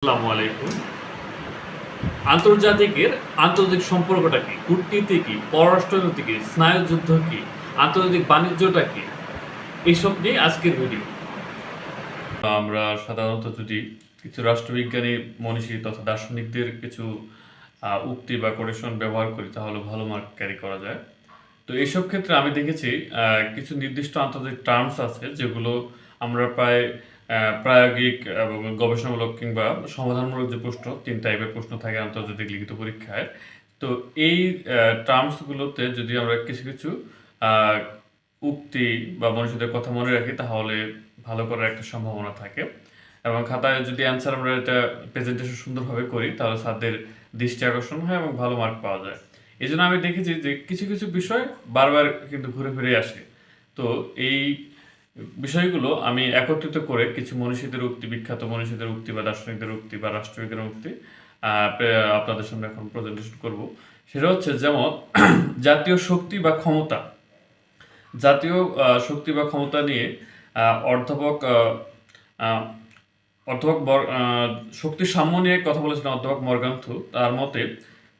আসসালামু আলাইকুম। আন্তর্জাতিকের আন্তর্জাতিক সম্পর্কটা কি? কূটনীতি কি? পররাষ্ট্রনীতি কি? স্নায়ুযুদ্ধ কি? আন্তর্জাতিক বাণিজ্যটা কি? এসব নিয়ে আজকের ভিডিও। আমরা সাধারণত যদি কিছু রাষ্ট্রবিজ্ঞানী, মনীষী তথা দার্শনিকদের কিছু উক্তি বা কোটেশন ব্যবহার করি তাহলে ভালো মার্ক ক্যারি করা যায়। তো এইসব ক্ষেত্রে আমি দেখেছি কিছু নির্দিষ্ট আন্তর্জাতিক টার্মস আছে যেগুলো আমরা প্রায় প্রায়োগিক এবং গবেষণামূলক কিংবা সমাধানমূলক যে প্রশ্ন ৩ টাইপের প্রশ্ন থাকে আন্তর্জাতিক লিখিত পরীক্ষায়। তো এই টার্মসগুলোতে যদি আমরা কিছু আ উক্তি বা মনীষীদের কথা মনে রাখি তাহলে ভালো করার একটা সম্ভাবনা থাকে। এবং খাতায় যদি অ্যান্সার আমরা এটা প্রেজেন্টেশন সুন্দরভাবে করি তাহলে স্যারদের দৃষ্টি আকর্ষণ হয় এবং ভালো মার্ক পাওয়া যায়। এজন্য আমি দেখেছি যে কিছু বিষয় বারবার কিন্তু ঘুরে ফিরে আসে। তো এই বিষয়গুলো আমি একত্রিত করে কিছু মনীষীদের উক্তি, বিখ্যাত মনীষীদের উক্তি বা দার্শনিকদের উক্তি বা রাষ্ট্রবিজ্ঞানের উক্তি আপনাদের সামনে এখন প্রেজেন্টেশন করব। সেটা হচ্ছে যেমন জাতীয় শক্তি বা ক্ষমতা। জাতীয় শক্তি বা ক্ষমতা নিয়ে অধ্যাপক আ অধ্যাপক শক্তি সাম্য নিয়ে কথা বলেছিলেন অধ্যাপক মর্গানথু। তার মতে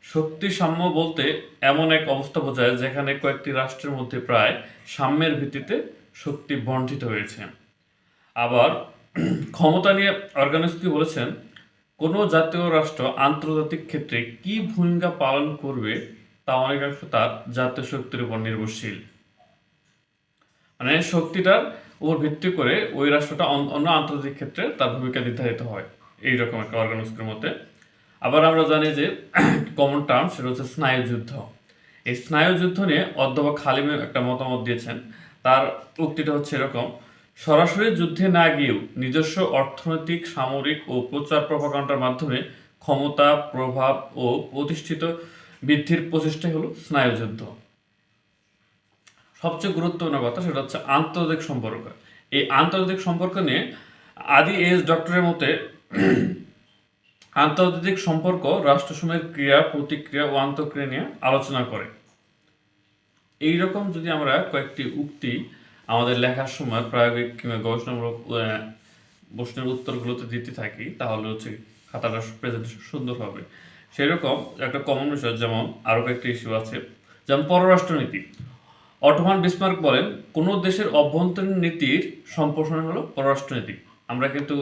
শক্তি সাম্য বলতে এমন এক অবস্থা বোঝায় যেখানে কয়েকটি রাষ্ট্রের মধ্যে প্রায় সাম্যের ভিত্তিতে শক্তি বণ্টিত হয়েছে। আবার ক্ষমতা নিয়ে অর্গানস্কি বলেছেন কোনো জাতীয় রাষ্ট্র আন্তর্জাতিক ক্ষেত্রে কি ভূমিকা পালন করবে তা অনেকাংশ তার জাতীয় শক্তির উপর নির্ভরশীল। মানে শক্তিটার উপর ভিত্তি করে ওই রাষ্ট্রটা অন্য আন্তর্জাতিক ক্ষেত্রে তার ভূমিকা নির্ধারিত হয় এইরকম একটা অর্গানস্কের মতে। আবার আমরা জানি যে কমন টার্ম সেটা হচ্ছে স্নায়ুযুদ্ধ। এই স্নায়ুযুদ্ধ নিয়ে অধ্যাপক হালিম একটা মতামত দিয়েছেন। তার উক্তিটা হচ্ছে এরকম: সরাসরি যুদ্ধে না গিয়েও নিজস্ব অর্থনৈতিক, সামরিক ও প্রচার প্রপাগান্ডার মাধ্যমে ক্ষমতা, প্রভাব ও প্রতিষ্ঠিত বৃদ্ধির প্রচেষ্টাই হলো স্নায়ুযুদ্ধ। সবচেয়ে গুরুত্বপূর্ণ কথা সেটা হচ্ছে আন্তর্জাতিক সম্পর্ক। এই আন্তর্জাতিক সম্পর্ক নিয়ে আদি এস ডক্টরের মতে আন্তর্জাতিক সম্পর্ক রাষ্ট্রসমূহের ক্রিয়া, প্রতিক্রিয়া ও আন্তঃক্রিয়া নিয়ে আলোচনা করে। এইরকম যদি আমরা কয়েকটি উক্তি আমাদের লেখার সময় প্রায়োগিক কিংবা গবেষণামূলক প্রশ্নের উত্তরগুলোতে দিতে থাকি তাহলে হচ্ছে খাতাটা প্রেজেন্টেশন সুন্দর হবে। সেরকম একটা কমন বিষয় যেমন আরও কয়েকটি ইস্যু আছে, যেমন পররাষ্ট্রনীতি। অটোমান বিসমার্ক বলেন কোনো দেশের অভ্যন্তরীণ নীতির সম্প্রসারণ হলো পররাষ্ট্রনীতি। আমরা কিন্তু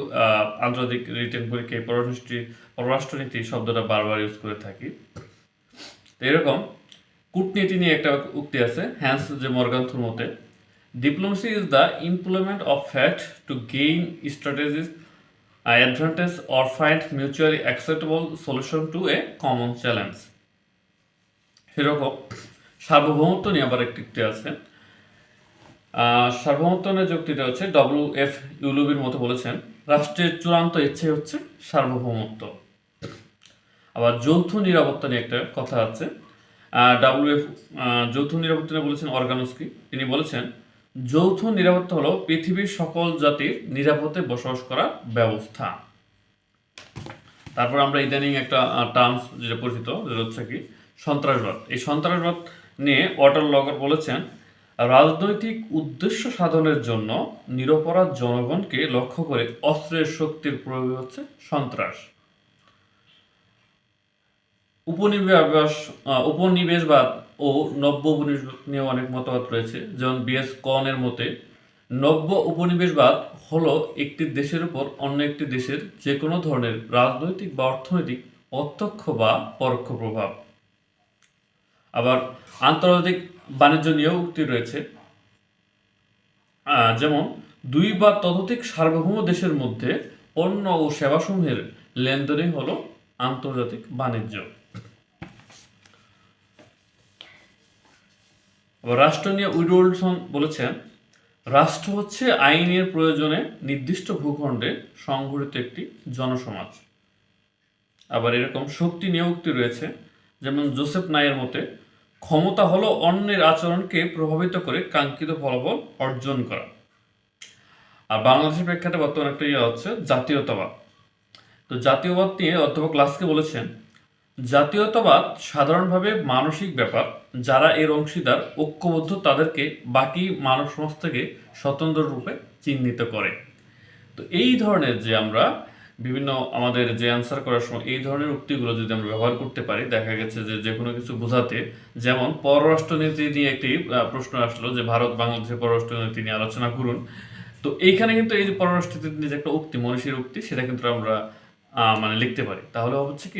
আন্তর্জাতিক রিটেন পরীক্ষায় পররাষ্ট্রনীতি শব্দটা বারবার ইউজ করে থাকি। তো এরকম কূটনীতি নিয়ে একটা উক্তি আছে হ্যান্স যে মর্গানথুর মতে, diplomacy is the employment of fact to gain strategies advantage or find mutually acceptable solution to a common challenge. সেরকম সার্বভৌমত্ব নিয়ে আবার একটি আছে। সার্বভৌমত্ব নিয়ে যুক্তিটা হচ্ছে ডব্লিউ.এফ. ইউলুবির মতো বলেছেন রাষ্ট্রের চূড়ান্ত ইচ্ছে হচ্ছে সার্বভৌমত্ব। আবার যৌথ নিরাপত্তা নিয়ে একটা কথা আছে। ডব্লিউ.এফ. যৌথ নিরাপত্তা নিয়ে বলেছেন অর্গানস্কি। তিনি বলেছেন যৌথ নিরাপত্তা হলো পৃথিবীর সকল জাতির নিরাপদে বসবাস করার ব্যবস্থা। তারপর আমরা ইদানিং একটা টার্মস যেটা পরিচিত যেটা হচ্ছে কি সন্ত্রাসবাদ। এই সন্ত্রাসবাদ নিয়ে ওয়াটার লগর বলেছেন রাজনৈতিক উদ্দেশ্য সাধনের জন্য নিরপরাধ জনগণকে লক্ষ্য করে অস্ত্রের শক্তির প্রয়োগ হচ্ছে সন্ত্রাস। উপনিবেশবাদ ও নব্য উপনিবেশবাদ নিয়ে অনেক মতবাদ রয়েছে, যেমন বিএস কনের মতে নব্য উপনিবেশবাদ হলো একটি দেশের উপর অন্য একটি দেশের যে কোনো ধরনের রাজনৈতিক বা অর্থনৈতিক প্রত্যক্ষ বা পরোক্ষ প্রভাব। আবার আন্তর্জাতিক বাণিজ্য নিয়েও উক্তি রয়েছে, যেমন দুই বা ততোধিক সার্বভৌম দেশের মধ্যে পণ্য ও সেবাসমূহের লেনদেনই হলো আন্তর্জাতিক বাণিজ্য। রাষ্ট্র নিয়ে উইডোল্ডসন বলেছেন রাষ্ট্র হচ্ছে আইনের প্রয়োজনে নির্দিষ্ট ভূখণ্ডে সংঘটিত একটি জনসমাজ। আবার এরকম শক্তি নিয়ে উক্তি রয়েছে, যেমন জোসেফ নাইয়ের মতে ক্ষমতা হলো অন্যের আচরণকে প্রভাবিত করে কাঙ্ক্ষিত ফলাফল অর্জন করা। আর বাংলাদেশের প্রেক্ষাপটে বর্তমানে একটা হচ্ছে জাতীয়তাবাদ। তো জাতীয়বাদ নিয়ে অধ্যাপক লাস্কি বলেছেন জাতীয়তাবাদ সাধারণভাবে মানসিক ব্যাপার, যারা এর অংশীদার ঐক্যবদ্ধ তাদেরকে বাকি মানব সমাজ থেকে স্বতন্ত্র রূপে চিহ্নিত করে। তো এই ধরনের যে আমরা বিভিন্ন আমাদের যে অ্যান্সার করার সময় এই ধরনের উক্তিগুলো যদি আমরা ব্যবহার করতে পারি, দেখা গেছে যে যে কোনো কিছু বোঝাতে, যেমন পররাষ্ট্রনীতি নিয়ে একটি প্রশ্ন আসলো যে ভারত বাংলাদেশের পররাষ্ট্রনীতি নিয়ে আলোচনা করুন। তো এইখানে কিন্তু এই যে পররাষ্ট্রনীতি নিয়ে যে একটা উক্তি, মনীষীর উক্তি, সেটা কিন্তু আমরা মানে লিখতে পারি। তাহলে হচ্ছে কি